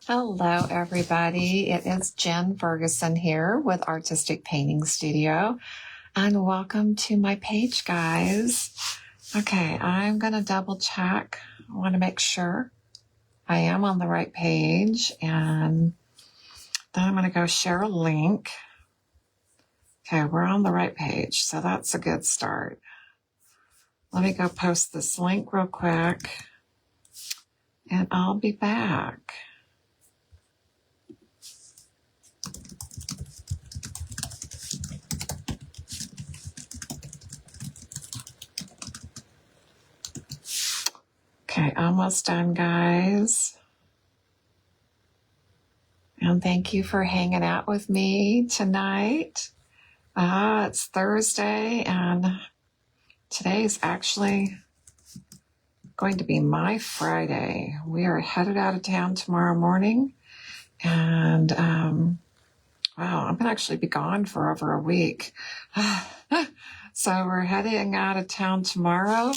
Hello, everybody. It is Jenn Ferguson here with Artistic Painting Studio, and welcome to my page, guys. Okay, I'm going to double check. I want to make sure I am on the right page, and then I'm going to go share a link. Okay, we're on the right page, so that's a good start. Let me go post this link real quick, and I'll be back. Okay, almost done, guys. And thank you for hanging out with me tonight. It's Thursday, and today is actually going to be my Friday. We are headed out of town tomorrow morning, and wow, I'm going to actually be gone for over a week. So we're heading out of town tomorrow.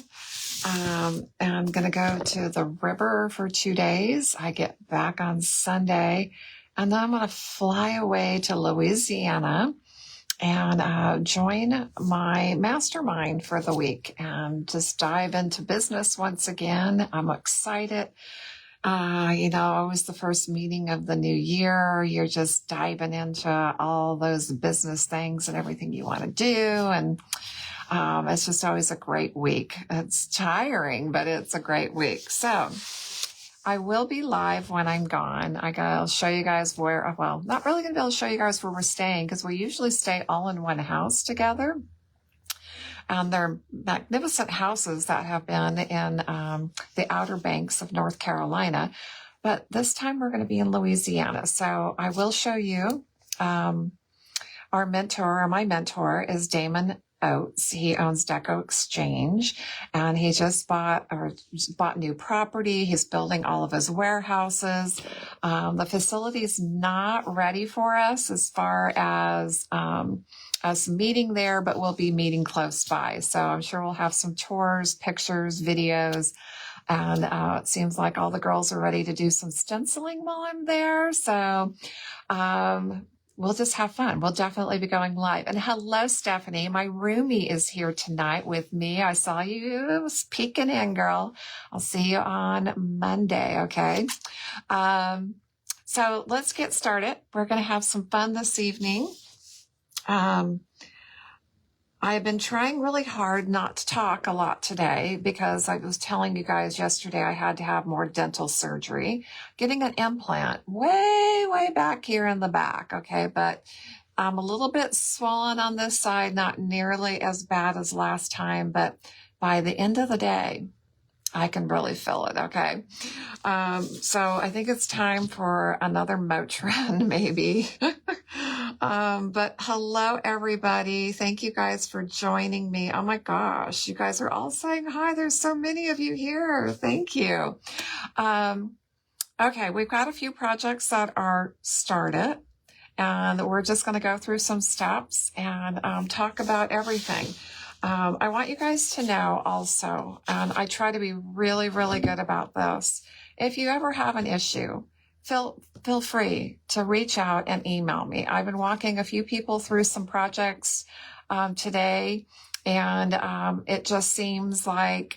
I'm going to go to the river for 2 days. I get back on Sunday, and then I'm going to fly away to Louisiana and join my mastermind for the week and just dive into business once again. I'm excited. Always the first meeting of the new year, you're just diving into all those business things and everything you want to do. And it's just always a great week. It's tiring, but it's a great week. So I will be live when I'm gone. I'll show you guys where, well, not really going to be able to show you guys where we're staying because we usually stay all in one house together. And they're magnificent houses that have been in the Outer Banks of North Carolina. But this time we're going to be in Louisiana. So I will show you our mentor, or my mentor is Damon Oates. He owns Deco Exchange, and he just bought new property. He's building all of his warehouses. The facility is not ready for us as far as us meeting there, but we'll be meeting close by. So I'm sure we'll have some tours, pictures, videos. And it seems like all the girls are ready to do some stenciling while I'm there. So we'll just have fun. We'll definitely be going live. And hello, Stephanie. My roomie is here tonight with me. I saw you peeking in, girl. I'll see you on Monday, okay? So let's get started. We're going to have some fun this evening. I've been trying really hard not to talk a lot today because I was telling you guys yesterday I had to have more dental surgery, getting an implant way back here in the back, okay? But I'm a little bit swollen on this side, not nearly as bad as last time, but by the end of the day, I can really feel it, okay? So I think it's time for another Motrin, maybe. But hello, everybody. Thank you guys for joining me. Oh my gosh, you guys are all saying hi. There's so many of you here. Thank you. Okay, we've got a few projects that are started, and we're just going to go through some steps and talk about everything. I want you guys to know also, and I try to be really good about this. If you ever have an issue, feel free to reach out and email me. I've been walking a few people through some projects today, and it just seems like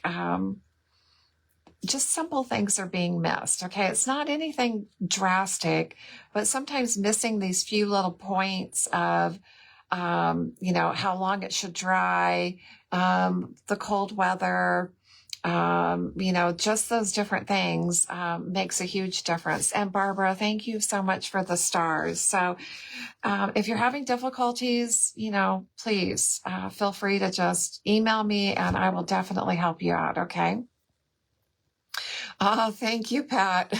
just simple things are being missed. Okay, it's not anything drastic, but sometimes missing these few little points of how long it should dry, the cold weather, just those different things makes a huge difference. And Barbara, thank you so much for the stars. So if you're having difficulties, please feel free to just email me and I will definitely help you out, okay? Thank you, Pat.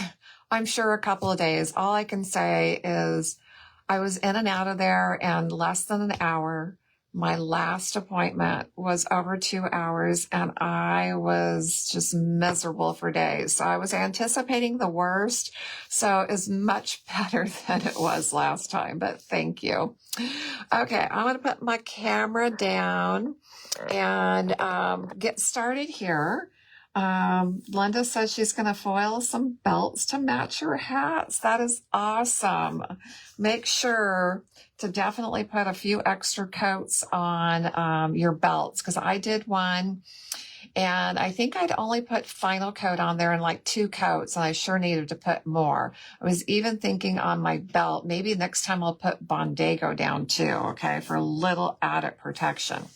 I'm sure a couple of days. All I can say is I was in and out of there in less than an hour. My last appointment was over 2 hours and I was just miserable for days. So I was anticipating the worst. So it's much better than it was last time, but thank you. Okay, I'm going to put my camera down and get started here. Linda says she's going to foil some belts to match your hats. That is awesome. Make sure to definitely put a few extra coats on your belts, because I did one and I think I'd only put final coat on there in like 2 coats, and I sure needed to put more. I was even thinking on my belt, maybe next time I'll put Bondago down too, okay, for a little added protection.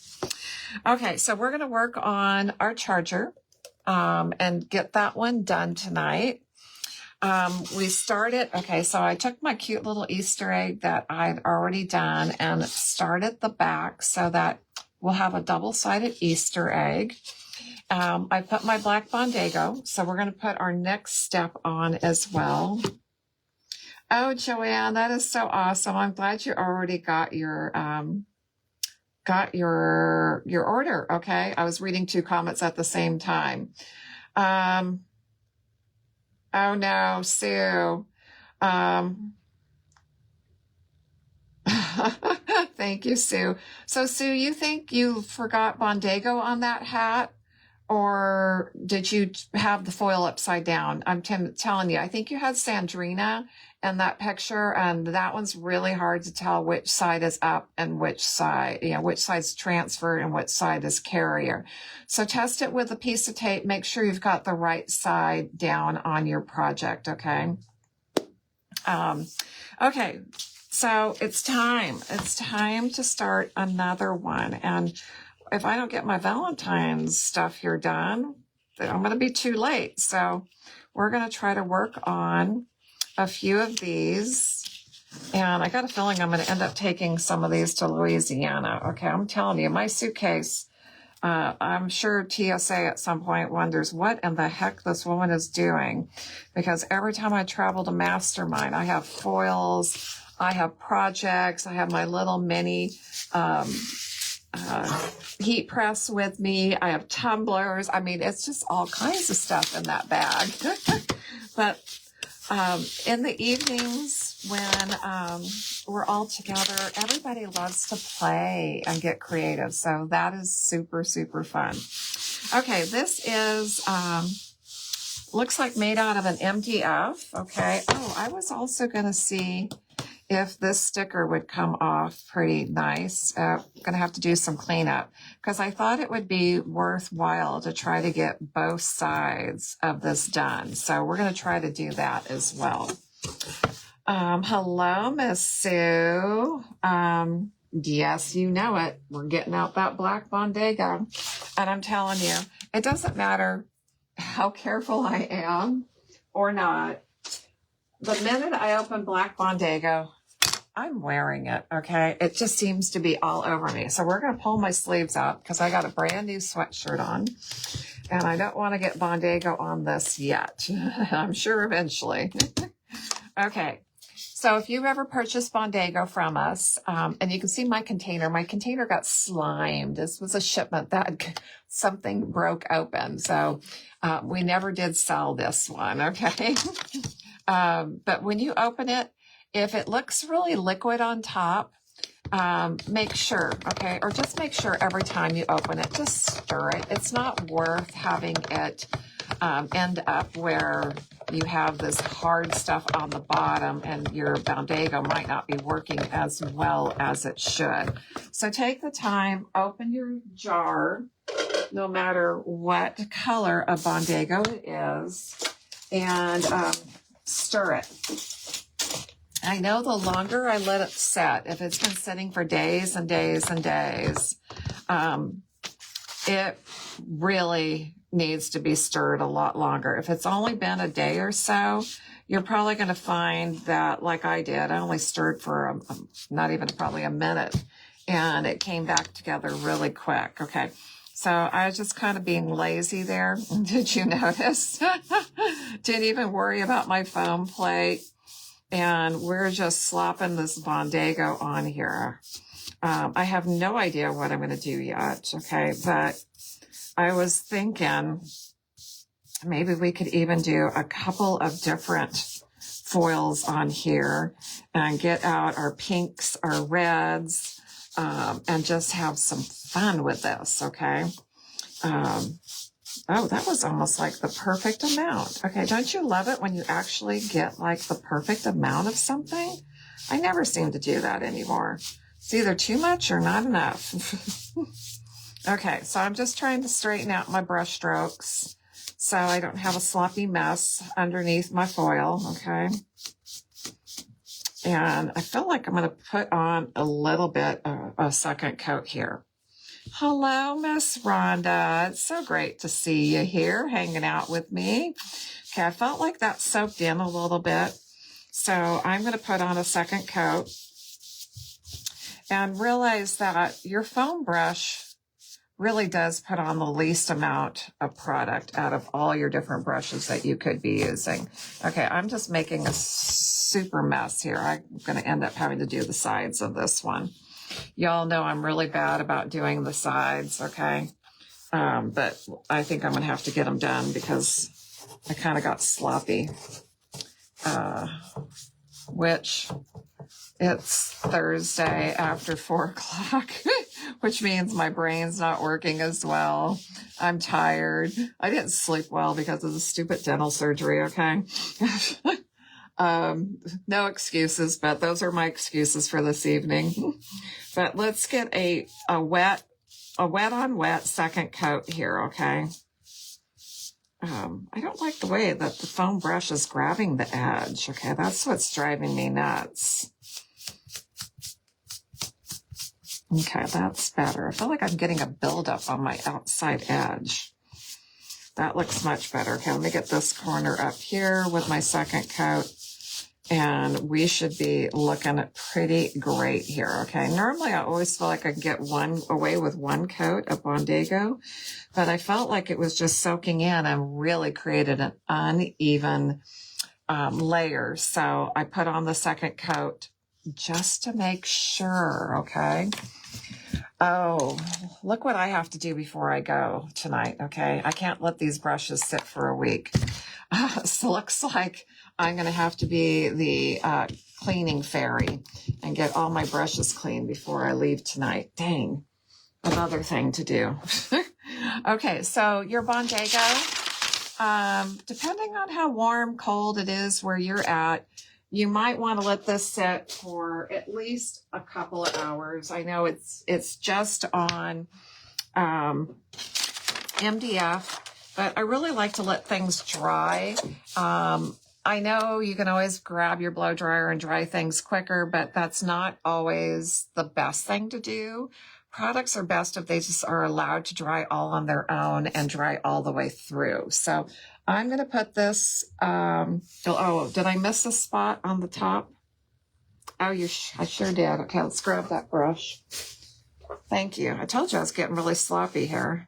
Okay, so we're going to work on our charger and get that one done tonight. We started, okay, so I took my cute little Easter egg that I'd already done and started the back so that we'll have a double-sided Easter egg. I put my black Bondago, so we're going to put our next step on as well. Oh, Joanne, that is so awesome. I'm glad you already got your order. Okay. I was reading 2 comments at the same time. Oh no, Sue. Thank you, Sue. So Sue, you think you forgot Bondago on that hat? Or did you have the foil upside down? I'm telling you, I think you had Sandrina in that picture, and that one's really hard to tell which side is up and which side, which side's transfer and which side is carrier. So test it with a piece of tape. Make sure you've got the right side down on your project, okay? Okay, so it's time. It's time to start another one. And if I don't get my Valentine's stuff here done, then I'm going to be too late. So we're going to try to work on a few of these. And I got a feeling I'm going to end up taking some of these to Louisiana. Okay, I'm telling you, my suitcase, I'm sure TSA at some point wonders what in the heck this woman is doing. Because every time I travel to Mastermind, I have foils, I have projects, I have my little mini heat press with me. I have tumblers. I mean, it's just all kinds of stuff in that bag. But in the evenings when we're all together, everybody loves to play and get creative. So that is super, super fun. Okay, this is, looks like made out of an MDF. Okay. Oh, I was also going to see if this sticker would come off pretty nice. Going to have to do some cleanup because I thought it would be worthwhile to try to get both sides of this done. So we're going to try to do that as well. Hello, Miss Sue. Yes, you know it. We're getting out that black Bondago. And I'm telling you, it doesn't matter how careful I am or not. The minute I open black Bondago, I'm wearing it, okay? It just seems to be all over me. So we're going to pull my sleeves up because I got a brand new sweatshirt on. And I don't want to get Bondago on this yet. I'm sure eventually. Okay. So if you've ever purchased Bondago from us, and you can see my container got slimed. This was a shipment that something broke open. So we never did sell this one, okay? But when you open it, if it looks really liquid on top, make sure, okay, or just make sure every time you open it, just stir it. It's not worth having it end up where you have this hard stuff on the bottom and your Bondago might not be working as well as it should. So take the time, open your jar, no matter what color of Bondago it is, and stir it. I know the longer I let it set, if it's been sitting for days and days and days, it really needs to be stirred a lot longer. If it's only been a day or so, you're probably going to find that, like I did, I only stirred for not even probably a minute, and it came back together really quick. Okay. So I was just kind of being lazy there. Did you notice? Didn't even worry about my foam plate. And we're just slopping this Bondago on here. I have no idea what I'm going to do yet, okay? But I was thinking maybe we could even do a couple of different foils on here and get out our pinks, our reds, and just have some fun with this, okay? Oh, that was almost like the perfect amount. Okay, don't you love it when you actually get like the perfect amount of something? I never seem to do that anymore. It's either too much or not enough. Okay, so I'm just trying to straighten out my brush strokes so I don't have a sloppy mess underneath my foil, okay? And I feel like I'm going to put on a little bit of a second coat here. Hello, Miss Rhonda. It's so great to see you here hanging out with me. Okay, I felt like that soaked in a little bit. So I'm going to put on a second coat and realize that your foam brush really does put on the least amount of product out of all your different brushes that you could be using. Okay, I'm just making a super mess here. I'm going to end up having to do the sides of this one. Y'all know I'm really bad about doing the sides, okay? But I think I'm going to have to get them done because I kind of got sloppy. Which it's Thursday after 4 o'clock, which means my brain's not working as well. I'm tired. I didn't sleep well because of the stupid dental surgery, okay? No excuses, but those are my excuses for this evening. But let's get a wet on wet second coat here, okay? I don't like the way that the foam brush is grabbing the edge, okay? That's what's driving me nuts. Okay, that's better. I feel like I'm getting a buildup on my outside edge. That looks much better. Okay, let me get this corner up here with my second coat. And we should be looking pretty great here, okay? Normally, I always feel like I can get away with one coat of Bondago, but I felt like it was just soaking in and really created an uneven layer. So I put on the second coat just to make sure, okay? Oh, look what I have to do before I go tonight, okay? I can't let these brushes sit for a week. So looks like I'm going to have to be the cleaning fairy and get all my brushes clean before I leave tonight. Dang, another thing to do. Okay, so your Bondago, depending on how warm, cold it is where you're at, you might want to let this sit for at least a couple of hours. I know it's just on MDF, but I really like to let things dry. I know you can always grab your blow dryer and dry things quicker, but that's not always the best thing to do. Products are best if they just are allowed to dry all on their own and dry all the way through. So I'm going to put this, oh, did I miss a spot on the top? Oh, I sure did. Okay, let's grab that brush. Thank you. I told you I was getting really sloppy here.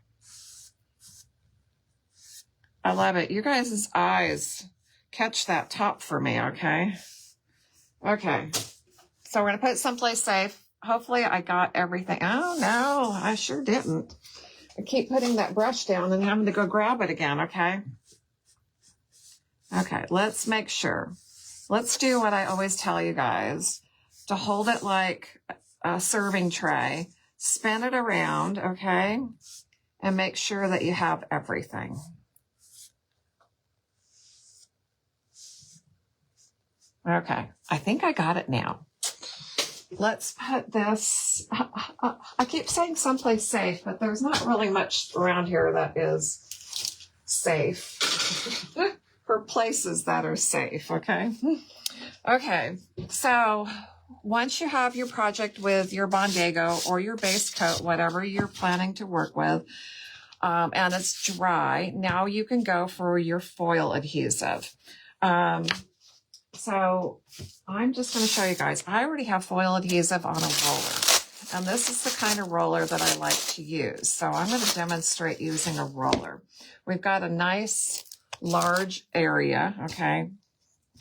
I love it. You guys' eyes catch that top for me, okay? Okay. So we're going to put it someplace safe. Hopefully I got everything. Oh, no, I sure didn't. I keep putting that brush down and having to go grab it again, okay? Okay, let's make sure. Let's do what I always tell you guys, to hold it like a serving tray, spin it around, okay? And make sure that you have everything. Okay, I think I got it now. Let's put this, I keep saying someplace safe, but there's not really much around here that is safe for places that are safe, okay? Okay, so once you have your project with your Bondago or your base coat, whatever you're planning to work with, and it's dry, now you can go for your foil adhesive. So I'm just going to show you guys. I already have foil adhesive on a roller, and this is the kind of roller that I like to use. So I'm going to demonstrate using a roller. We've got a nice large area, okay?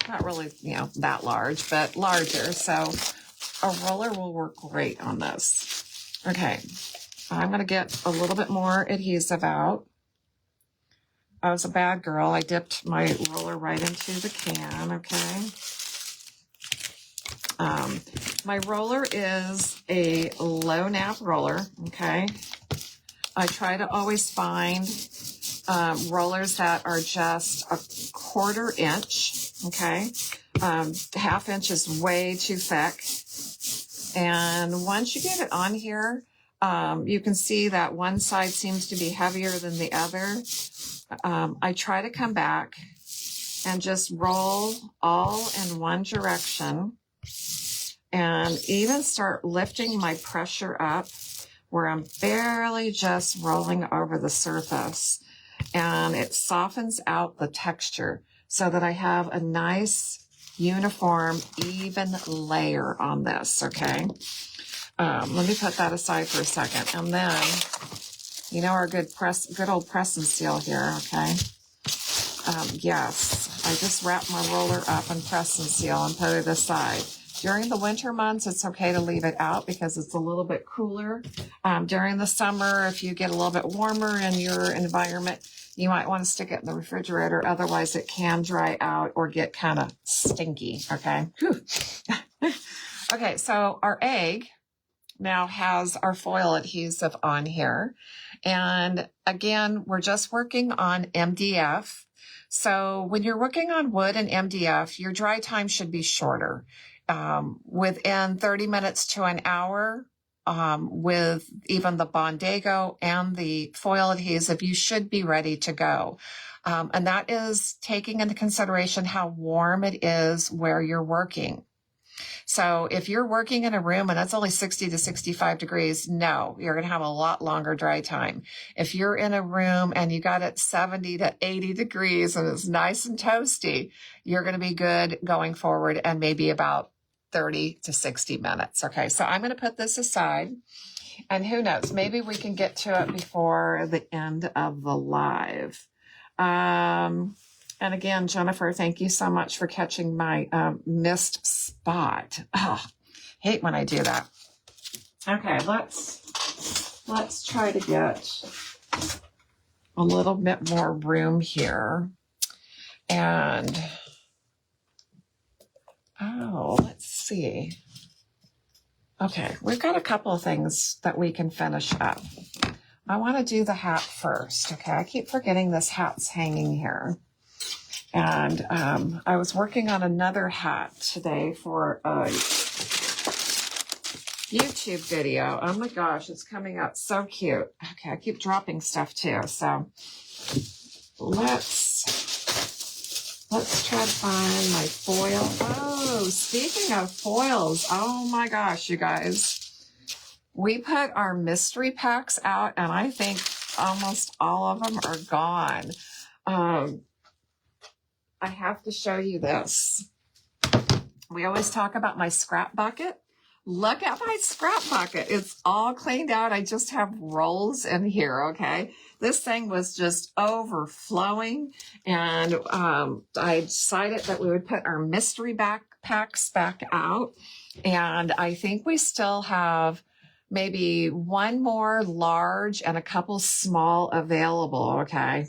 Not really, that large, but larger. So a roller will work great on this. Okay, I'm going to get a little bit more adhesive out. I was a bad girl. I dipped my roller right into the can, okay? My roller is a low nap roller, okay? I try to always find rollers that are just a 1/4 inch, okay? 1/2 inch is way too thick. And once you get it on here, you can see that one side seems to be heavier than the other. I try to come back and just roll all in one direction and even start lifting my pressure up where I'm barely just rolling over the surface. And it softens out the texture so that I have a nice, uniform, even layer on this, okay? Let me put that aside for a second. And then, you know, our good old press and seal here, okay? Yes, I just wrap my roller up and press and seal and put it aside. During the winter months, it's okay to leave it out because it's a little bit cooler. During the summer, if you get a little bit warmer in your environment, you might want to stick it in the refrigerator. Otherwise, it can dry out or get kind of stinky, okay? Okay, so our egg now has our foil adhesive on here. And again, we're just working on MDF. So when you're working on wood and MDF, your dry time should be shorter. Within 30 minutes to an hour, with even the Bondago and the foil adhesive, you should be ready to go. And that is taking into consideration how warm it is where you're working. So if you're working in a room and it's only 60 to 65 degrees, no, you're going to have a lot longer dry time. If you're in a room and you got it 70 to 80 degrees and it's nice and toasty, you're going to be good going forward and maybe about 30 to 60 minutes. Okay, so I'm going to put this aside. And who knows, maybe we can get to it before the end of the live. And again, Jennifer, thank you so much for catching my missed spot. Oh, hate when I do that. Okay, let's try to get a little bit more room here. And, oh, let's see. Okay, we've got a couple of things that we can finish up. I want to do the hat first, okay? I keep forgetting this hat's hanging here. And I was working on another hat today for a YouTube video. Oh my gosh, it's coming out so cute. Okay, I keep dropping stuff too. So let's try to find my foil. Oh, speaking of foils, oh my gosh, you guys. We put our mystery packs out and I think almost all of them are gone. I have to show you this. We always talk about my scrap bucket. Look at my scrap bucket. It's all cleaned out. I just have rolls in here, okay? This thing was just overflowing. And I decided that we would put our mystery backpacks back out. And I think we still have maybe one more large and a couple small available, okay?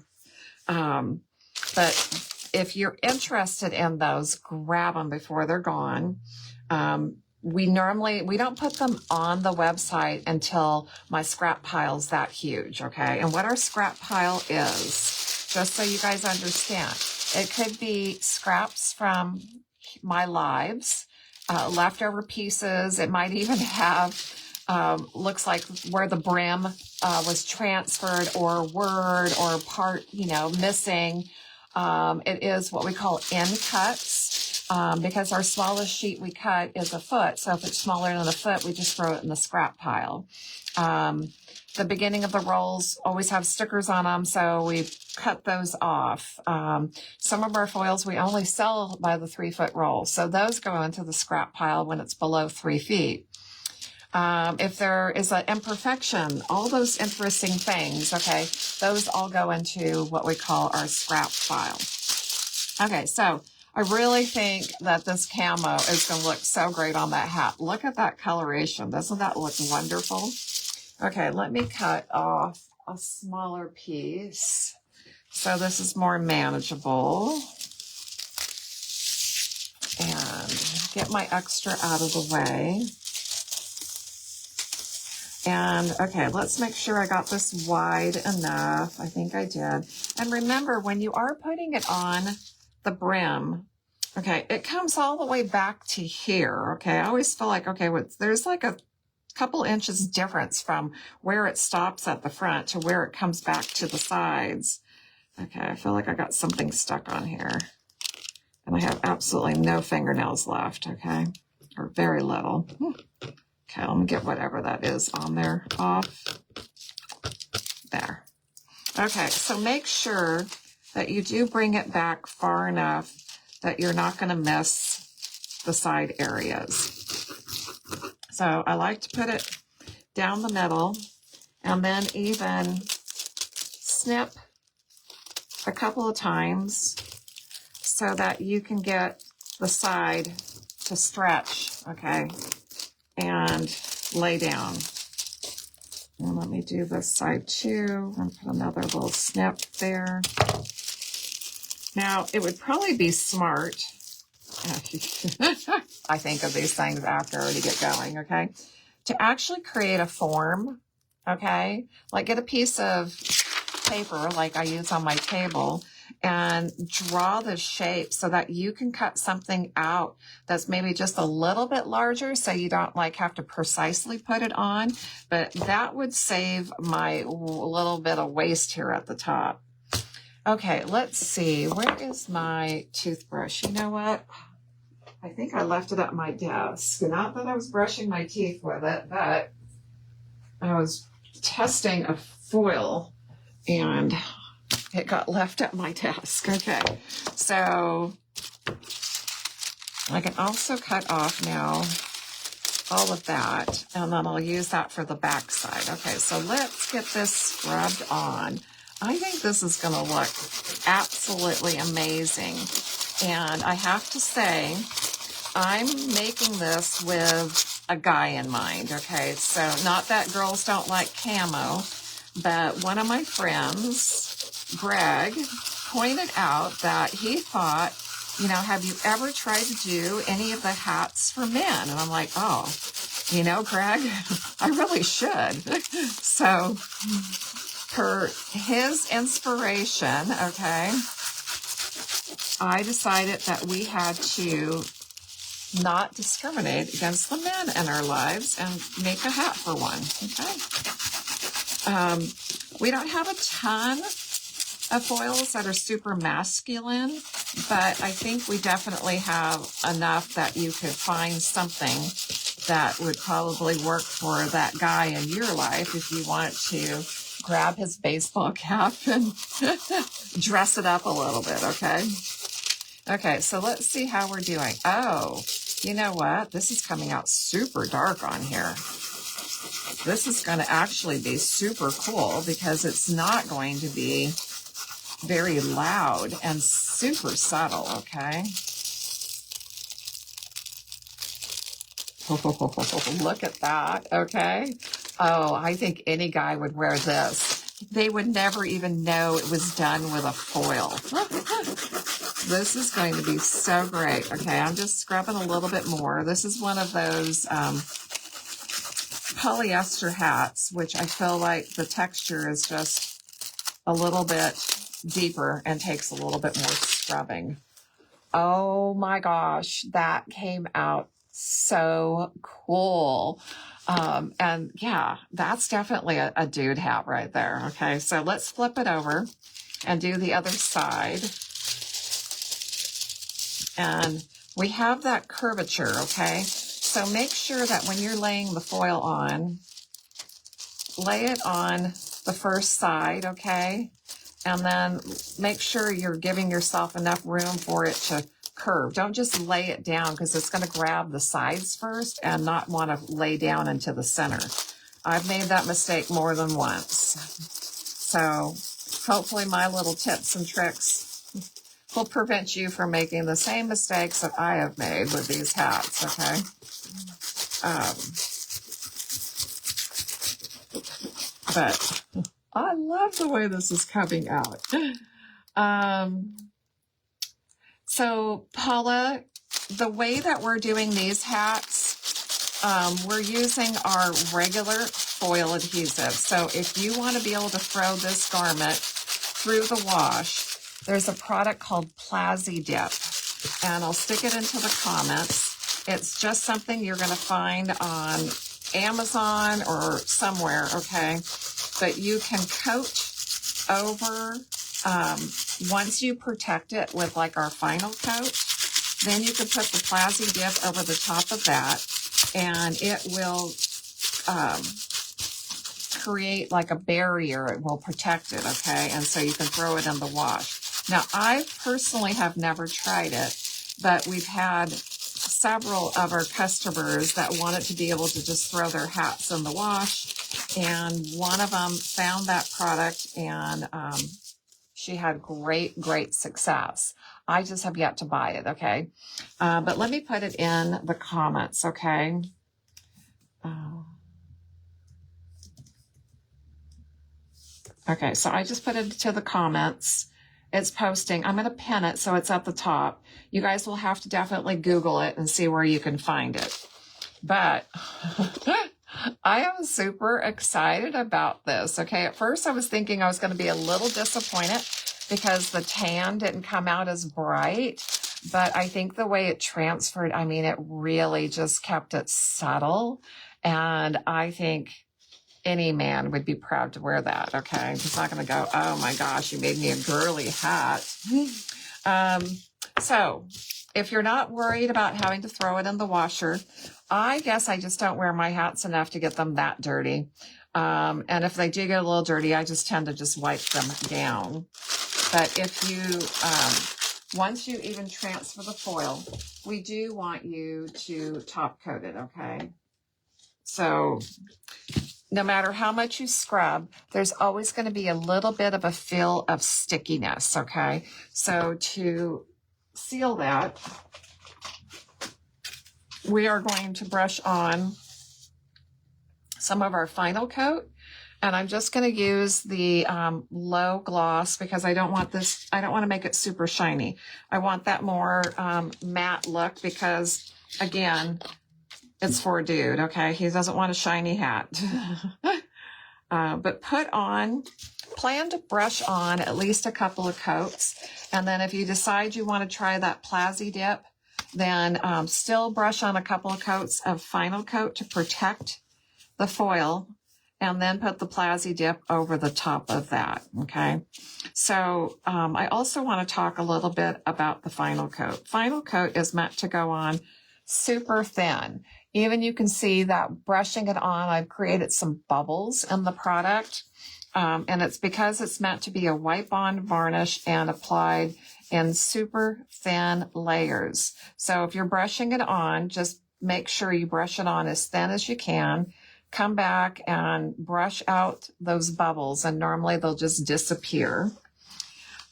But if you're interested in those, grab them before they're gone. We don't put them on the website until my scrap pile's that huge, okay? And what our scrap pile is, just so you guys understand, it could be scraps from my lives, leftover pieces. It might even have, looks like where the brim was transferred or word or part, missing. It is what we call end cuts. Because our smallest sheet we cut is a foot. So if it's smaller than a foot, we just throw it in the scrap pile. The beginning of the rolls always have stickers on them, so we cut those off. Some of our foils we only sell by the 3-foot roll. So those go into the scrap pile when it's below 3 feet. If there is an imperfection, all those interesting things, okay, those all go into what we call our scrap pile. Okay, so I really think that this camo is going to look so great on that hat. Look at that coloration. Doesn't that look wonderful? Okay, let me cut off a smaller piece so this is more manageable. And get my extra out of the way. And okay, let's make sure I got this wide enough. I think I did. And remember, when you are putting it on the brim, okay, it comes all the way back to here. Okay, I always feel like, okay, there's like a couple inches difference from where it stops at the front to where it comes back to the sides. Okay, I feel like I got something stuck on here. And I have absolutely no fingernails left, okay? Or very little. Okay, let me get whatever that is on there off. There. Okay, so make sure that you do bring it back far enough that you're not going to miss the side areas. So I like to put it down the middle and then even snip a couple of times so that you can get the side to stretch, okay, and lay down. And let me do this side too, and put another little snip there. Now, it would probably be smart, I think of these things after I already get going, okay, to actually create a form, okay, like get a piece of paper like I use on my table and draw the shape so that you can cut something out that's maybe just a little bit larger so you don't like have to precisely put it on, but that would save my little bit of waste here at the top. Okay, let's see, where is my toothbrush? You know what? I think I left it at my desk. Not that I was brushing my teeth with it, but I was testing a foil and it got left at my desk. Okay, so I can also cut off now all of that, and then I'll use that for the back side. Okay, so let's get this scrubbed on. I think this is going to look absolutely amazing, and I have to say, I'm making this with a guy in mind, okay? So not that girls don't like camo, but one of my friends, Greg, pointed out that he thought, you know, have you ever tried to do any of the hats for men? And I'm like, oh, you know, Greg, I really should. So for his inspiration, okay, I decided that we had to not discriminate against the men in our lives and make a hat for one, okay? We don't have a ton of foils that are super masculine, but I think we definitely have enough that you could find something that would probably work for that guy in your life if you want to grab his baseball cap and dress it up a little bit, okay? Okay, so let's see how we're doing. Oh, you know what? This is coming out super dark on here. This is going to actually be super cool because it's not going to be very loud and super subtle, okay? Look at that, okay? Oh, I think any guy would wear this. They would never even know it was done with a foil. This is going to be so great. Okay, I'm just scrubbing a little bit more. This is one of those polyester hats, which I feel like the texture is just a little bit deeper and takes a little bit more scrubbing. Oh my gosh, that came out so cool. And yeah, that's definitely a dude hat right there. Okay, so let's flip it over and do the other side. And we have that curvature, okay? So make sure that when you're laying the foil on, lay it on the first side, okay? And then make sure you're giving yourself enough room for it to curve. Don't just lay it down because it's going to grab the sides first and not want to lay down into the center. I've made that mistake more than once. So hopefully my little tips and tricks will prevent you from making the same mistakes that I have made with these hats, okay? But I love the way this is coming out. So Paula, the way that we're doing these hats, we're using our regular foil adhesive. So if you want to be able to throw this garment through the wash, there's a product called Plazy Dip, and I'll stick it into the comments. It's just something you're going to find on Amazon or somewhere, okay? But you can coat over, once you protect it with like our final coat, then you can put the Plazy Dip over the top of that, and it will create like a barrier. It will protect it, okay? And so you can throw it in the wash. Now, I personally have never tried it, but we've had several of our customers that wanted to be able to just throw their hats in the wash, and one of them found that product, and she had great success. I just have yet to buy it, okay? But let me put it in the comments, okay? Okay, so I just put it to the comments. It's posting. I'm going to pin it so it's at the top. You guys will have to definitely Google it and see where you can find it. But I am super excited about this, okay? At first, I was thinking I was going to be a little disappointed because the tan didn't come out as bright. But I think the way it transferred, I mean, it really just kept it subtle. And I think any man would be proud to wear that, okay? He's not going to go, oh my gosh, you made me a girly hat. So if you're not worried about having to throw it in the washer, I guess I just don't wear my hats enough to get them that dirty. And if they do get a little dirty, I just tend to just wipe them down. But if you, once you even transfer the foil, we do want you to top coat it, okay? So no matter how much you scrub, there's always going to be a little bit of a feel of stickiness, okay? So to seal that, we are going to brush on some of our final coat, and I'm just going to use the low gloss because I don't want to make it super shiny. I want that more matte look because, again, it's for a dude, okay? He doesn't want a shiny hat. But plan to brush on at least a couple of coats. And then if you decide you want to try that Plazy Dip, then still brush on a couple of coats of final coat to protect the foil, and then put the Plazy Dip over the top of that, okay? So I also want to talk a little bit about the final coat. Final coat is meant to go on super thin. Even you can see that brushing it on, I've created some bubbles in the product. And it's because it's meant to be a wipe-on varnish and applied in super thin layers. So if you're brushing it on, just make sure you brush it on as thin as you can. Come back and brush out those bubbles, and normally they'll just disappear.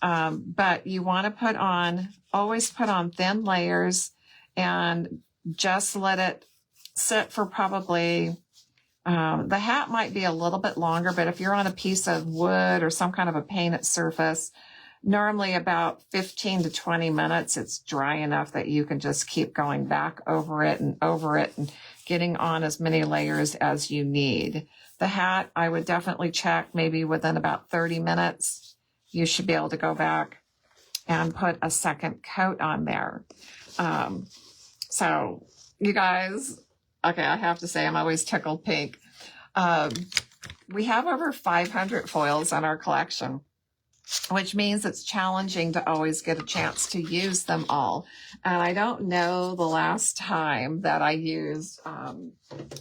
But you want to always put on thin layers and just let it sit for probably, the hat might be a little bit longer, but if you're on a piece of wood or some kind of a painted surface, normally about 15 to 20 minutes, it's dry enough that you can just keep going back over it and getting on as many layers as you need. The hat, I would definitely check maybe within about 30 minutes. You should be able to go back and put a second coat on there. So you guys, okay, I have to say I'm always tickled pink. We have over 500 foils in our collection, which means it's challenging to always get a chance to use them all. And I don't know the last time that I used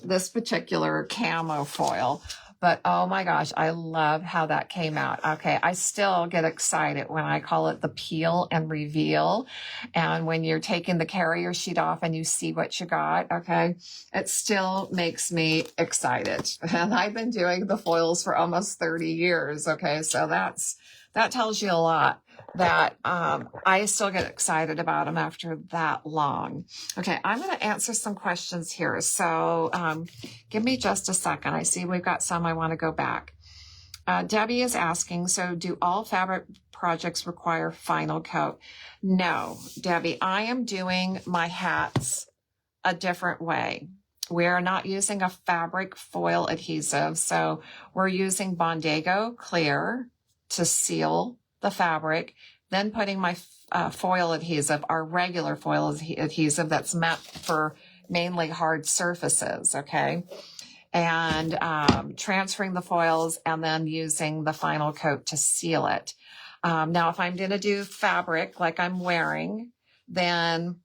this particular camo foil, but oh my gosh, I love how that came out. Okay, I still get excited when I call it the peel and reveal. And when you're taking the carrier sheet off and you see what you got, okay, it still makes me excited. And I've been doing the foils for almost 30 years, okay, so that tells you a lot that I still get excited about them after that long. Okay, I'm going to answer some questions here. So give me just a second. I see we've got some. I want to go back. Debbie is asking, so do all fabric projects require final coat? No, Debbie, I am doing my hats a different way. we're not using a fabric foil adhesive, so we're using Bondego Clear to seal the fabric, then putting my foil adhesive, our regular foil adhesive that's meant for mainly hard surfaces, okay? And transferring the foils and then using the final coat to seal it. Now, if I'm going to do fabric like I'm wearing, then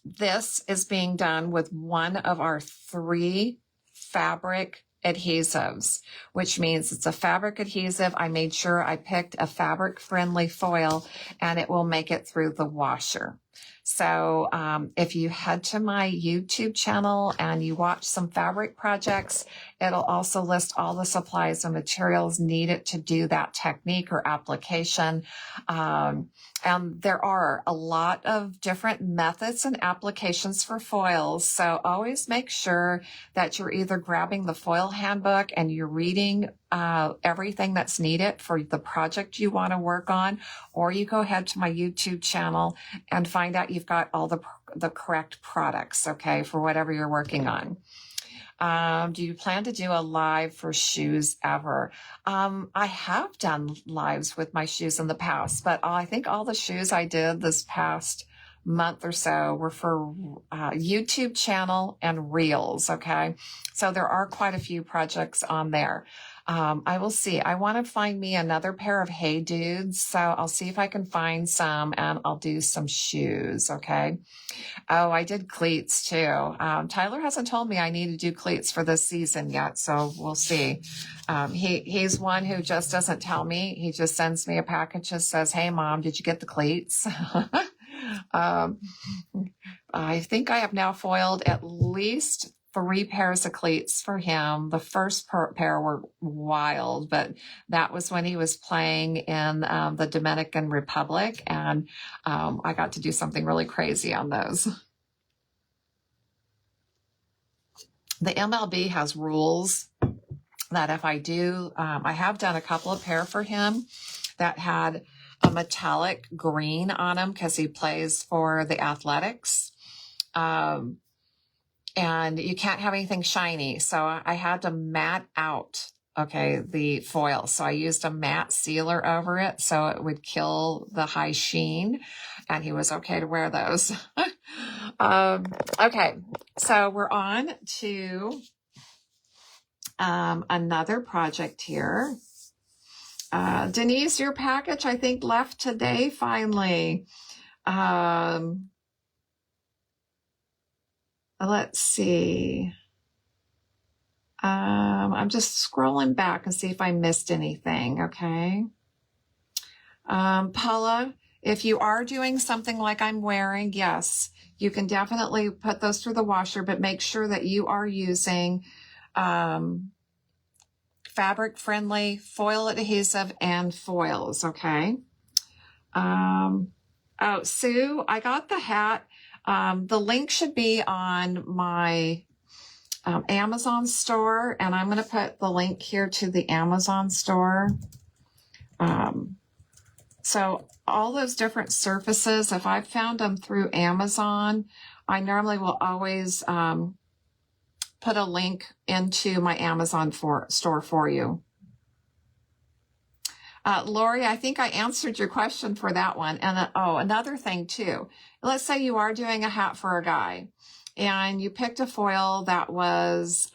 this is being done with one of our 3 fabric adhesives, which means it's a fabric adhesive. I made sure I picked a fabric friendly foil and it will make it through the washer. So if you head to my YouTube channel and you watch some fabric projects, it'll also list all the supplies and materials needed to do that technique or application. And there are a lot of different methods and applications for foils. So always make sure that you're either grabbing the foil handbook and you're reading everything that's needed for the project you want to work on, or you go ahead to my YouTube channel and find out you've got all the correct products, okay, for whatever you're working on. Do you plan to do a live for shoes ever? I have done lives with my shoes in the past, but I think all the shoes I did this past month or so were for YouTube channel and Reels, okay? So there are quite a few projects on there. I will see. I want to find me another pair of Hey Dudes, so I'll see if I can find some, and I'll do some shoes, okay? Oh, I did cleats too. Tyler hasn't told me I need to do cleats for this season yet, so we'll see. He's one who just doesn't tell me. He just sends me a package that says, "Hey, Mom, did you get the cleats?" I think I have now foiled at least 3 pairs of cleats for him. The first pair were wild, but that was when he was playing in the Dominican Republic, and I got to do something really crazy on those. The MLB has rules that if I do, I have done a couple of pair for him that had a metallic green on them because he plays for the Athletics. And you can't have anything shiny. So I had to matte out, okay, the foil. So I used a matte sealer over it so it would kill the high sheen. And he was okay to wear those. Okay, so we're on to another project here. Denise, your package, I think, left today, finally. Let's see. I'm just scrolling back and see if I missed anything, okay? Paula, if you are doing something like I'm wearing, yes, you can definitely put those through the washer, but make sure that you are using fabric-friendly foil adhesive and foils, okay? Oh, Sue, I got the hat. The link should be on my Amazon store, and I'm going to put the link here to the Amazon store. So all those different surfaces, if I've found them through Amazon, I normally will always put a link into my Amazon store for you. Lori, I think I answered your question for that one. And another thing too. Let's say you are doing a hat for a guy and you picked a foil that was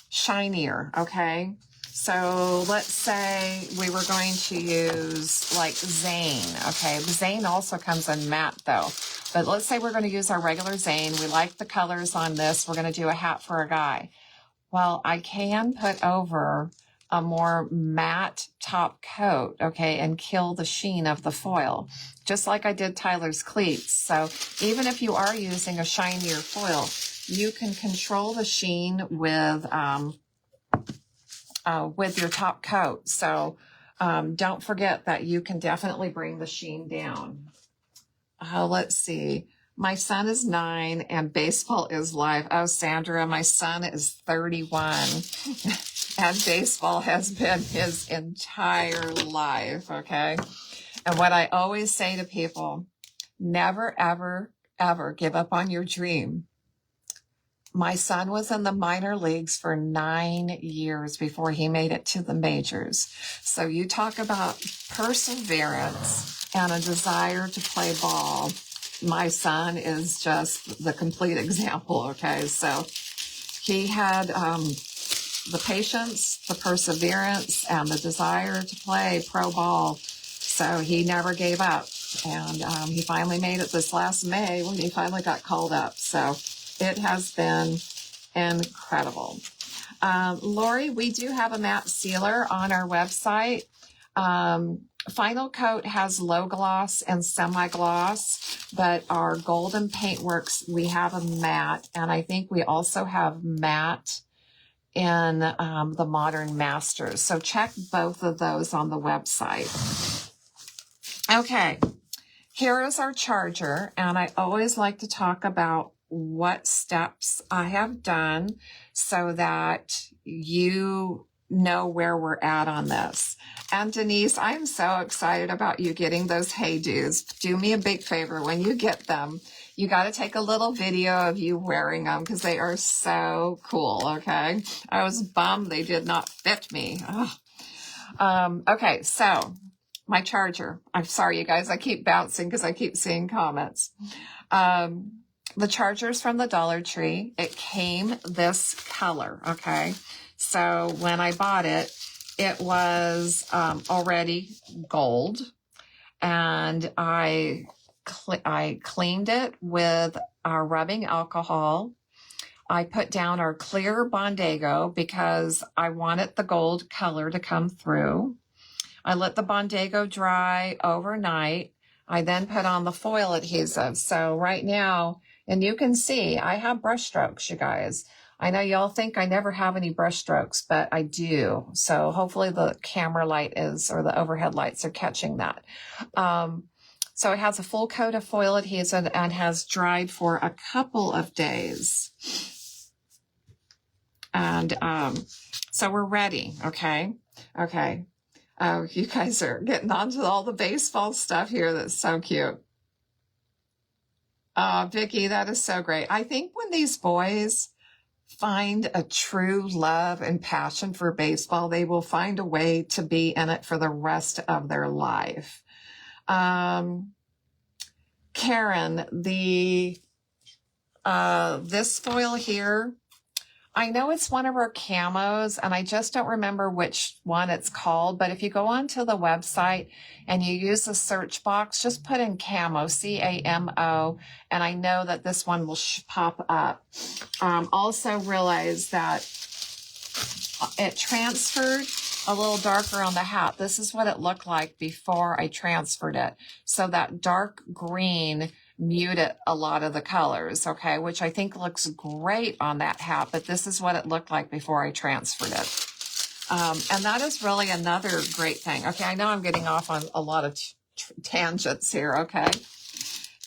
shinier, okay? So let's say we were going to use like Zane, okay? Zane also comes in matte though. But let's say we're going to use our regular Zane. We like the colors on this. We're going to do a hat for a guy. Well, I can put over a more matte top coat, okay, and kill the sheen of the foil, just like I did Tyler's cleats. So even if you are using a shinier foil, you can control the sheen with your top coat. So don't forget that you can definitely bring the sheen down. Let's see. My son is 9 and baseball is live. Oh, Sandra, my son is 31 and baseball has been his entire life, okay? And what I always say to people, never, ever, ever give up on your dream My son was in the minor leagues for 9 years before he made it to the majors. So you talk about perseverance and a desire to play ball. My son is just the complete example, okay? So he had the patience, the perseverance, and the desire to play pro ball. So he never gave up. And he finally made it this last May when he finally got called up. So it has been incredible. Lori, we do have a matte sealer on our website. Final Coat has low gloss and semi-gloss, but our Golden Paintworks, we have a matte, and I think we also have matte in the Modern Masters. So check both of those on the website. Okay, here is our charger, and I always like to talk about what steps I have done so that you know where we're at on this. And Denise, I'm so excited about you getting those Hey Do's. Do me a big favor when you get them. You got to take a little video of you wearing them because they are so cool, okay? I was bummed they did not fit me. Okay, so my charger. I'm sorry, you guys. I keep bouncing because I keep seeing comments. The charger's from the Dollar Tree. It came this color, okay? So when I bought it, it was already gold. And I cleaned it with our rubbing alcohol. I put down our clear Bondago because I wanted the gold color to come through. I let the Bondago dry overnight. I then put on the foil adhesive. So right now, and you can see I have brush strokes, you guys. I know y'all think I never have any brush strokes, but I do. So hopefully the camera light is, or the overhead lights are catching that. So it has a full coat of foil adhesive and has dried for a couple of days. And so we're ready, okay? Okay. Oh, you guys are getting onto all the baseball stuff here. That's so cute. Vicki, that is so great. I think when these boys find a true love and passion for baseball, they will find a way to be in it for the rest of their life. Karen, this foil here, I know it's one of our camos, and I just don't remember which one it's called, but if you go onto the website and you use the search box, just put in camo, C-A-M-O, and I know that this one will pop up. Also realize that it transferred a little darker on the hat. This is what it looked like before I transferred it. So that dark green muted a lot of the colors, okay, which I think looks great on that hat, but this is what it looked like before I transferred it. And that is really another great thing. Okay, I know I'm getting off on a lot of tangents here, okay,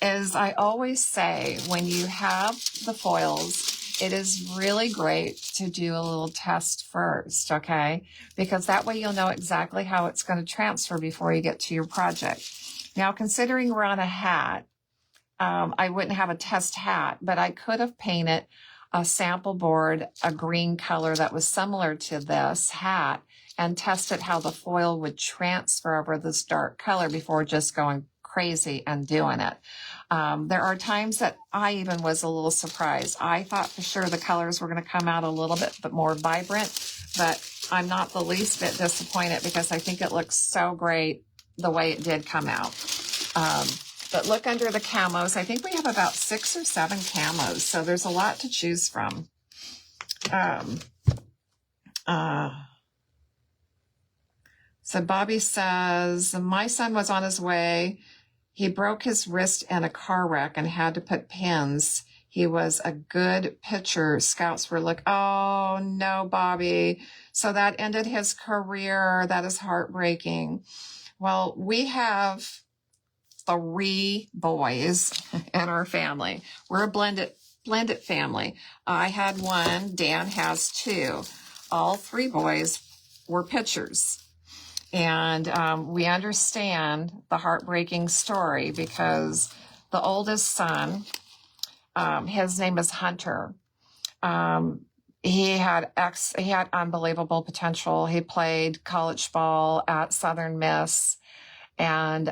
is I always say when you have the foils, it is really great to do a little test first, okay, because that way you'll know exactly how it's going to transfer before you get to your project. Now, considering we're on a hat, I wouldn't have a test hat, but I could have painted a sample board, a green color that was similar to this hat, and tested how the foil would transfer over this dark color before just going crazy and doing it. There are times that I even was a little surprised. I thought for sure the colors were going to come out a little bit more vibrant, but I'm not the least bit disappointed because I think it looks so great the way it did come out. But look under the camos. I think we have about 6 or 7 camos, so there's a lot to choose from. So Bobby says, my son was on his way. He broke his wrist in a car wreck and had to put pins. He was a good pitcher. Scouts were like, oh, no, Bobby. So that ended his career. That is heartbreaking. Well, we have 3 boys in our family. We're a blended family. I had 1. Dan has 2. All 3 boys were pitchers. And we understand the heartbreaking story because the oldest son, his name is Hunter. He had unbelievable potential. He played college ball at Southern Miss, and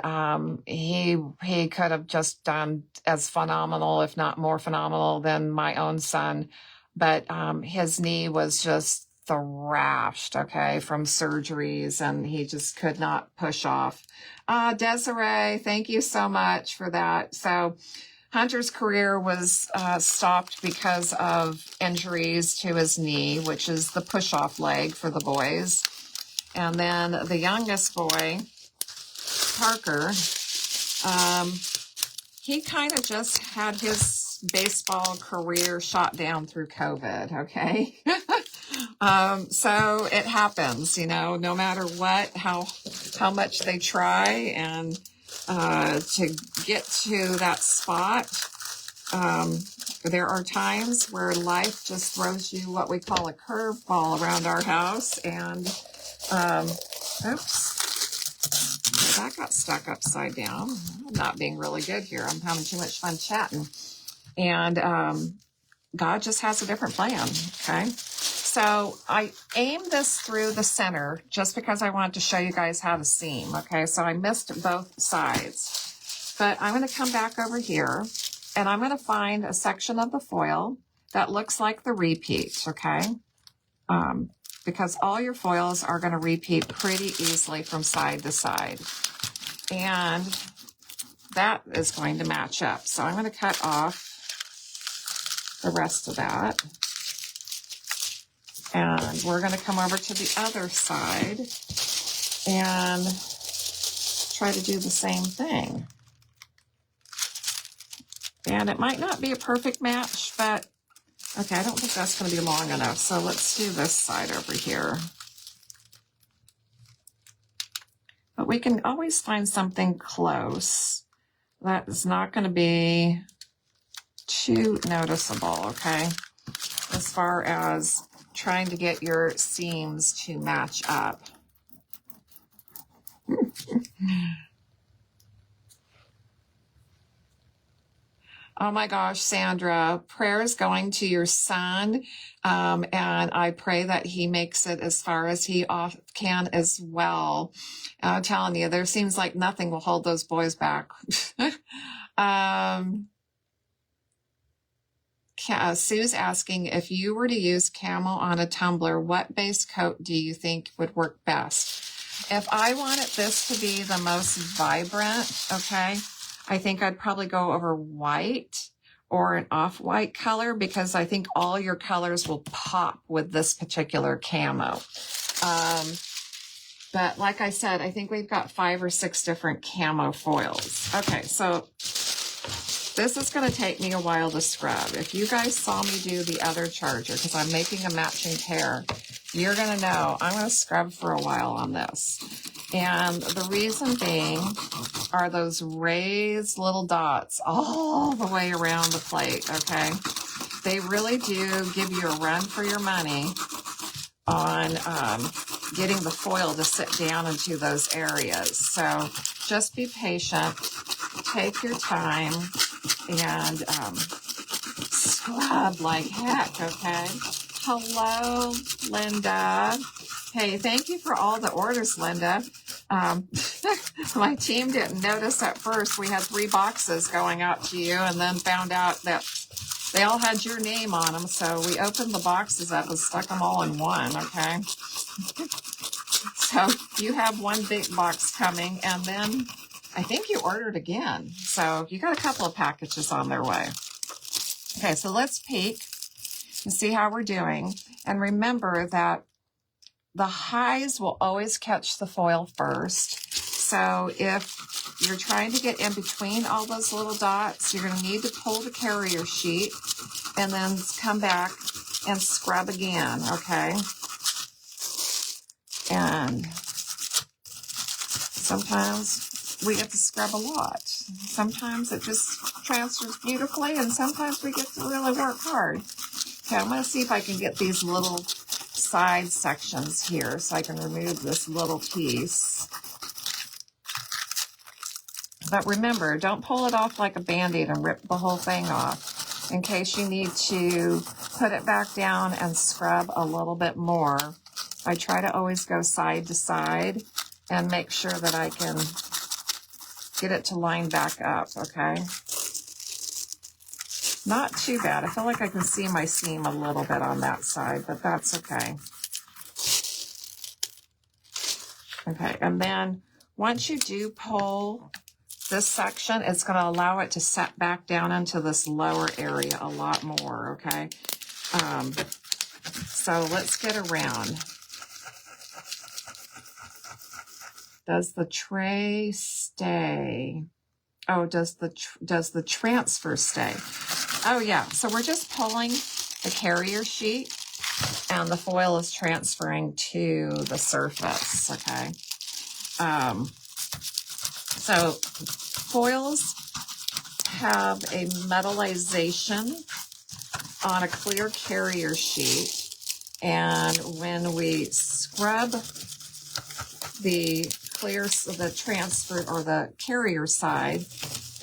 he could have just done as phenomenal, if not more phenomenal, than my own son. But his knee was just thrashed, okay, from surgeries, and he just could not push off. Desiree, thank you so much for that. So Hunter's career was stopped because of injuries to his knee, which is the push-off leg for the boys. And then the youngest boy, Parker, he kind of just had his baseball career shot down through COVID, okay? So it happens, no matter what, how much they try and to get to that spot. There are times where life just throws you what we call a curveball around our house, and oops, that got stuck upside down. I'm not being really good here. I'm having too much fun chatting. And God just has a different plan, okay? So I aimed this through the center just because I wanted to show you guys how to seam, okay? So I missed both sides. But I'm going to come back over here, and I'm going to find a section of the foil that looks like the repeat, okay? Because all your foils are going to repeat pretty easily from side to side. And that is going to match up. So I'm going to cut off the rest of that. And we're going to come over to the other side and try to do the same thing. And it might not be a perfect match, but okay, I don't think that's going to be long enough. So let's do this side over here. But we can always find something close that is not going to be too noticeable, okay? As far as trying to get your seams to match up. Oh my gosh, Sandra, prayer is going to your son, and I pray that he makes it as far as he can as well. I'm telling you, there seems like nothing will hold those boys back. Sue's asking, if you were to use camo on a tumbler, what base coat do you think would work best? If I wanted this to be the most vibrant, okay, I think I'd probably go over white or an off-white color, because I think all your colors will pop with this particular camo. But like I said, I think we've got 5 or 6 different camo foils. Okay, so this is going to take me a while to scrub. If you guys saw me do the other charger, because I'm making a matching pair, you're going to know I'm going to scrub for a while on this. And the reason being are those raised little dots all the way around the plate, okay? They really do give you a run for your money on getting the foil to sit down into those areas. So just be patient, take your time, and scrub like heck, okay? Hello, Linda. Hey, thank you for all the orders, Linda. My team didn't notice at first. We had 3 boxes going out to you, and then found out that they all had your name on them. So we opened the boxes up and stuck them all in one, okay? So you have one big box coming, and then I think you ordered again. So you got a couple of packages on their way. Okay, so let's peek and see how we're doing. And remember that the highs will always catch the foil first. So if you're trying to get in between all those little dots, you're going to need to pull the carrier sheet and then come back and scrub again, okay? And sometimes we get to scrub a lot. Sometimes it just transfers beautifully, and sometimes we get to really work hard. Okay, I'm going to see if I can get these little side sections here so I can remove this little piece. But remember, don't pull it off like a Band-Aid and rip the whole thing off. in case you need to put it back down and scrub a little bit more. I try to always go side to side and make sure that I can get it to line back up, okay? Not too bad. I feel like I can see my seam a little bit on that side, but that's okay. Okay, and then once you do pull this section, it's going to allow it to set back down into this lower area a lot more, okay? So let's get around. Does the tray stay? Oh, does the transfer stay? Oh yeah, so we're just pulling the carrier sheet and the foil is transferring to the surface, okay? So foils have a metallization on a clear carrier sheet, and when we scrub the transfer or the carrier side,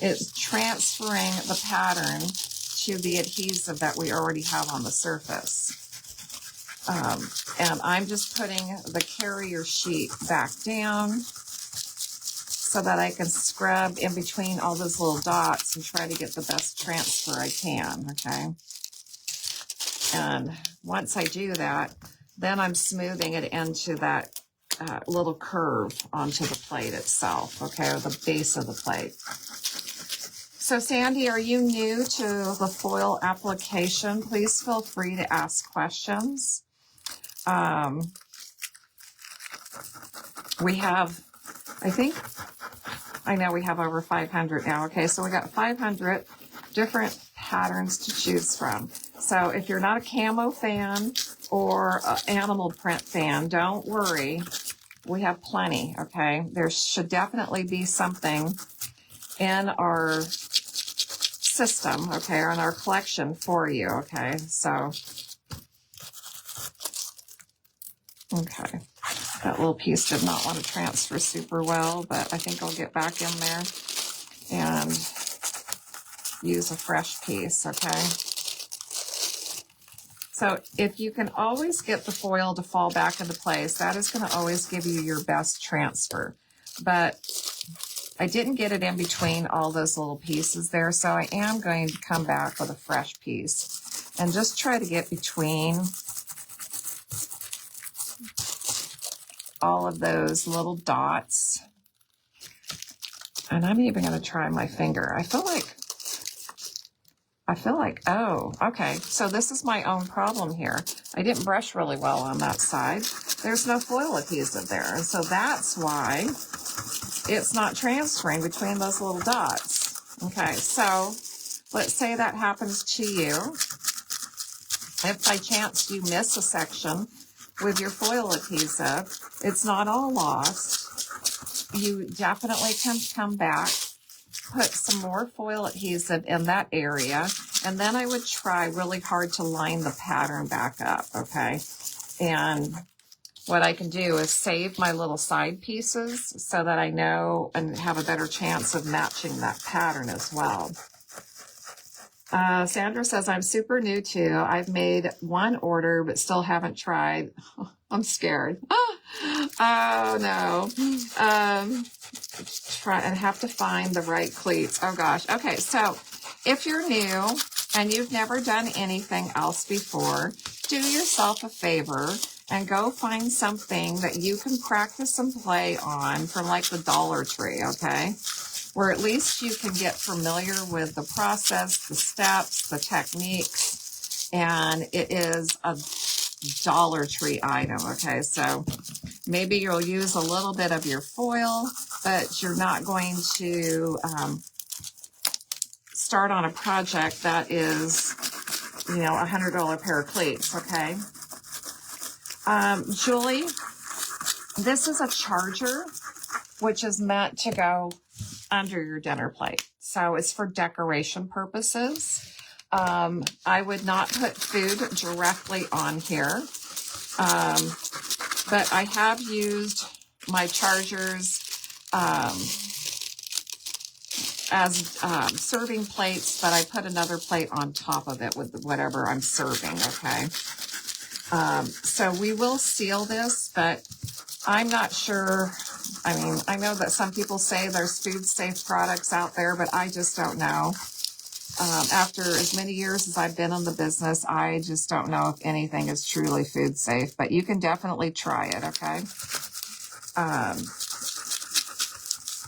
it's transferring the pattern to the adhesive that we already have on the surface. And I'm just putting the carrier sheet back down so that I can scrub in between all those little dots and try to get the best transfer I can, okay? And once I do that, then I'm smoothing it into that little curve onto the plate itself, okay, or the base of the plate. So Sandy, are you new to the foil application? Please feel free to ask questions. We have, I know we have over 500 now. Okay, so we got 500 different patterns to choose from. So if you're not a camo fan or an animal print fan, don't worry. We have plenty, okay? There should definitely be something in our system, okay, or in our collection for you, okay? So, okay. That little piece did not want to transfer super well, but I think I'll get back in there and use a fresh piece, okay? So if you can always get the foil to fall back into place, that is going to always give you your best transfer. But I didn't get it in between all those little pieces there, so I am going to come back with a fresh piece and just try to get between all of those little dots. And I'm even going to try my finger. I feel like, oh, okay. So this is my own problem here. I didn't brush really well on that side. There's no foil adhesive there. And so that's why it's not transferring between those little dots. Okay, so let's say that happens to you. If by chance you miss a section with your foil adhesive, it's not all lost. You definitely can come back, put some more foil adhesive in that area, and then I would try really hard to line the pattern back up, okay? And what I can do is save my little side pieces so that I know and have a better chance of matching that pattern as well. Sandra says, I'm super new too. I've made one order, but still haven't tried. I'm scared. Oh no. Try and have to find the right cleats. Oh gosh. Okay. So if you're new and you've never done anything else before, do yourself a favor and go find something that you can practice and play on from like the Dollar Tree. Okay. Where at least you can get familiar with the process, the steps, the techniques, and it is a Dollar Tree item, okay? So maybe you'll use a little bit of your foil, but you're not going to start on a project that is, you know, $100 pair of cleats, okay? Julie, this is a charger, which is meant to go under your dinner plate. So it's for decoration purposes. I would not put food directly on here. But I have used my chargers as serving plates, but I put another plate on top of it with whatever I'm serving, okay? So we will seal this, but I'm not sure. I mean, I know that some people say there's food safe products out there, but I just don't know. After as many years as I've been in the business, I just don't know if anything is truly food safe, but you can definitely try it, okay?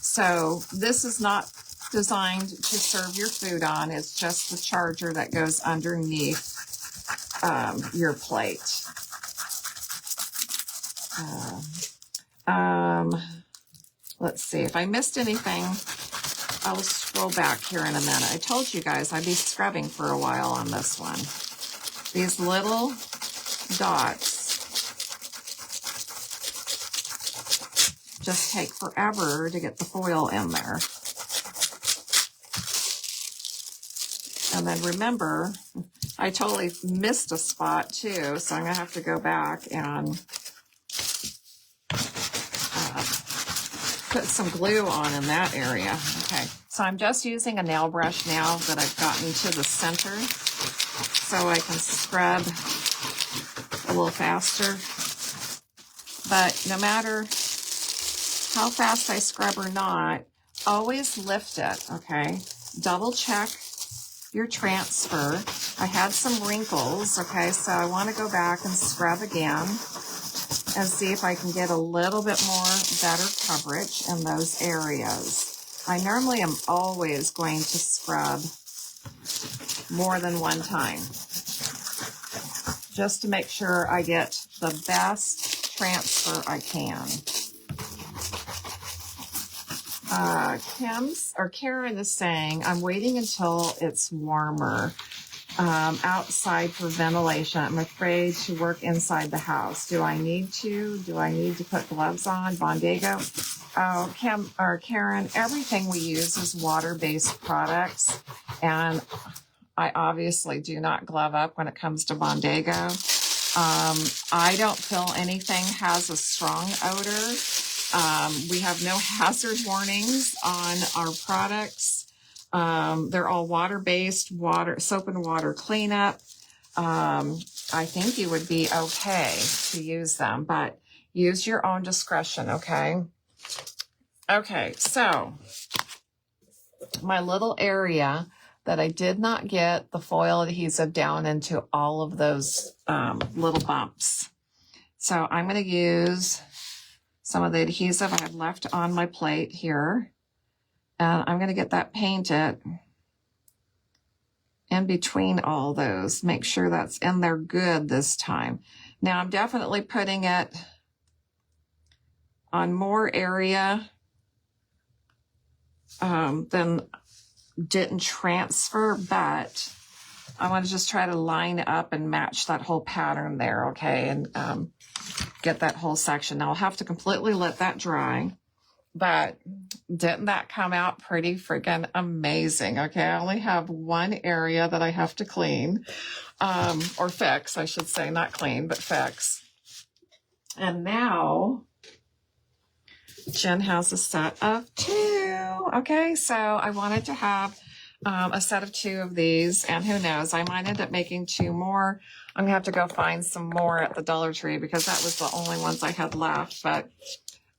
So this is not designed to serve your food on. It's just the charger that goes underneath your plate. Let's see, if I missed anything, I'll scroll back here in a minute. I told you guys I'd be scrubbing for a while on this one. These little dots just take forever to get the foil in there. And then remember, I totally missed a spot too, so I'm gonna have to go back and put some glue on in that area. Okay, so I'm just using a nail brush now that I've gotten to the center so I can scrub a little faster. But no matter how fast I scrub or not, always lift it, okay? Double check your transfer. I had some wrinkles, okay, so I want to go back and scrub again and see if I can get a little bit more better coverage in those areas. I normally am always going to scrub more than one time just to make sure I get the best transfer I can. Karen is saying, I'm waiting until it's warmer outside for ventilation. I'm afraid to work inside the house. Do I need to? Do I need to put gloves on? Bondago? Oh, Karen, everything we use is water-based products, and I obviously do not glove up when it comes to Bondago. I don't feel anything has a strong odor. We have no hazard warnings on our products. They're all water-based, soap and water cleanup. I think you would be okay to use them, but use your own discretion, okay? Okay, so my little area that I did not get the foil adhesive down into all of those little bumps. So I'm going to use some of the adhesive I have left on my plate here. And I'm going to get that painted in between all those. Make sure that's in there good this time. Now I'm definitely putting it on more area than didn't transfer, but I want to just try to line up and match that whole pattern there, okay, and get that whole section. Now I'll have to completely let that dry, but didn't that come out pretty freaking amazing? Okay, I only have one area that I have to clean, or fix, I should say, not clean, but fix. And now Jen has a set of 2. Okay, so I wanted to have a set of 2 of these, and who knows, I might end up making 2 more. I'm gonna have to go find some more at the Dollar Tree because that was the only ones I had left, but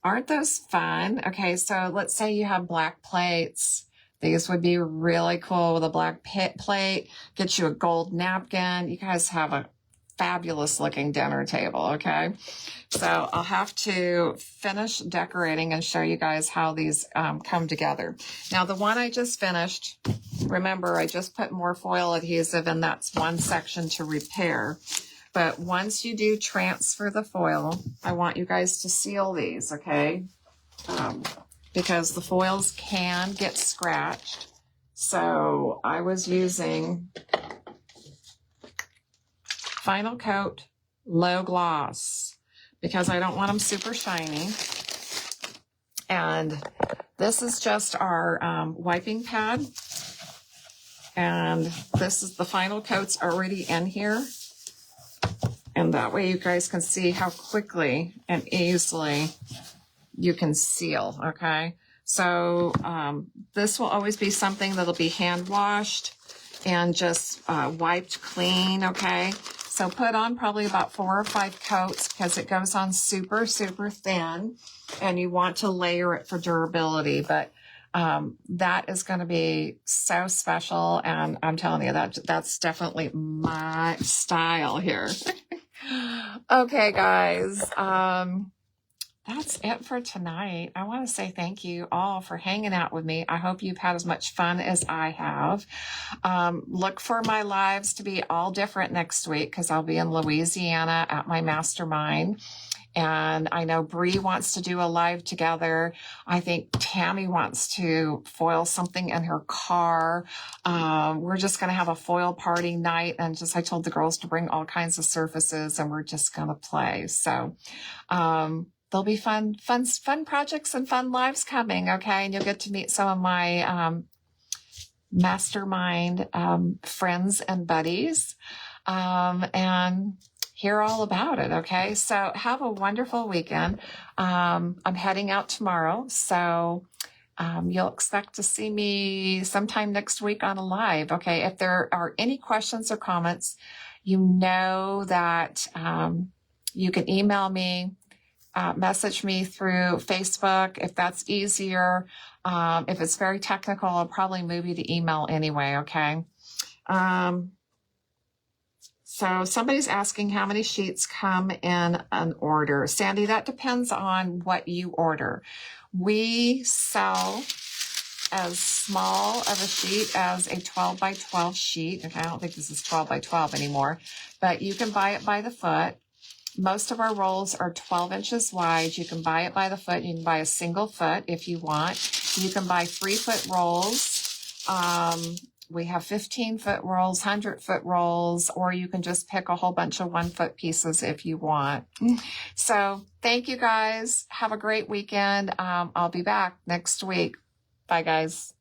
aren't those fun? Okay, so let's say you have black plates. These would be really cool with a black plate. Get you a gold napkin. You guys have a fabulous looking dinner table, okay? So I'll have to finish decorating and show you guys how these come together. Now the one I just finished, remember I just put more foil adhesive and that's one section to repair. But once you do transfer the foil, I want you guys to seal these, okay? Because the foils can get scratched. So I was using Final Coat Low Gloss because I don't want them super shiny. And this is just our wiping pad. And this is the Final Coat's already in here. And that way you guys can see how quickly and easily you can seal, okay? So this will always be something that'll be hand washed and just wiped clean, okay? So put on probably about 4 or 5 coats because it goes on super, super thin, and you want to layer it for durability. But that is going to be so special, and I'm telling you, that's definitely my style here. Okay, guys. That's it for tonight. I want to say thank you all for hanging out with me. I hope you've had as much fun as I have. Look for my lives to be all different next week because I'll be in Louisiana at my mastermind. And I know Bree wants to do a live together. I think Tammy wants to foil something in her car. We're just going to have a foil party night. And I told the girls to bring all kinds of surfaces and we're just going to play. So, there'll be fun projects and fun lives coming, okay? And you'll get to meet some of my mastermind friends and buddies and hear all about it, okay? So have a wonderful weekend. I'm heading out tomorrow, so you'll expect to see me sometime next week on a live, okay? If there are any questions or comments, you know that you can email me, message me through Facebook if that's easier. If it's very technical, I'll probably move you to email anyway, okay? So somebody's asking how many sheets come in an order. Sandy, that depends on what you order. We sell as small of a sheet as a 12 by 12 sheet. Okay, I don't think this is 12 by 12 anymore, but you can buy it by the foot. Most of our rolls are 12 inches wide. You can buy it by the foot. You can buy a single foot if you want. You can buy 3-foot rolls. We have 15-foot rolls, 100-foot rolls, or you can just pick a whole bunch of 1-foot pieces if you want. So thank you guys. Have a great weekend. I'll be back next week. Bye, guys.